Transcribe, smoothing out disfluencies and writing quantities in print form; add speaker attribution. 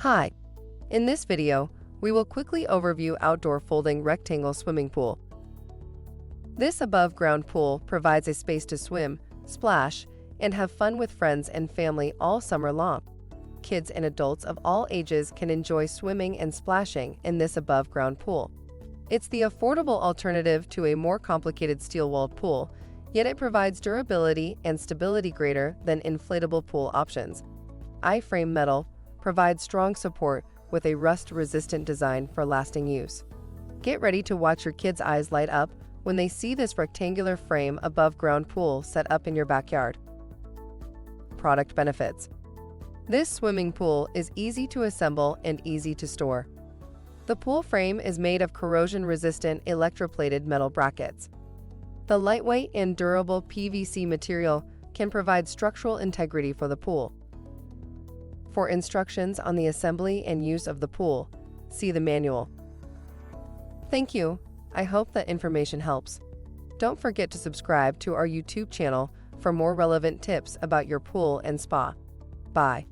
Speaker 1: Hi, in this video, we will quickly overview outdoor folding rectangle swimming pool. This above-ground pool provides a space to swim, splash, and have fun with friends and family all summer long. Kids and adults of all ages can enjoy swimming and splashing in this above-ground pool. It's the affordable alternative to a more complicated steel-walled pool, yet it provides durability and stability greater than inflatable pool options. I-frame metal provides strong support with a rust-resistant design for lasting use. Get ready to watch your kids' eyes light up when they see this rectangular frame above-ground pool set up in your backyard. Product benefits. This swimming pool is easy to assemble and easy to store. The pool frame is made of corrosion-resistant electroplated metal brackets. The lightweight and durable PVC material can provide structural integrity for the pool. For instructions on the assembly and use of the pool, see the manual. Thank you. I hope that information helps. Don't forget to subscribe to our YouTube channel for more relevant tips about your pool and spa. Bye.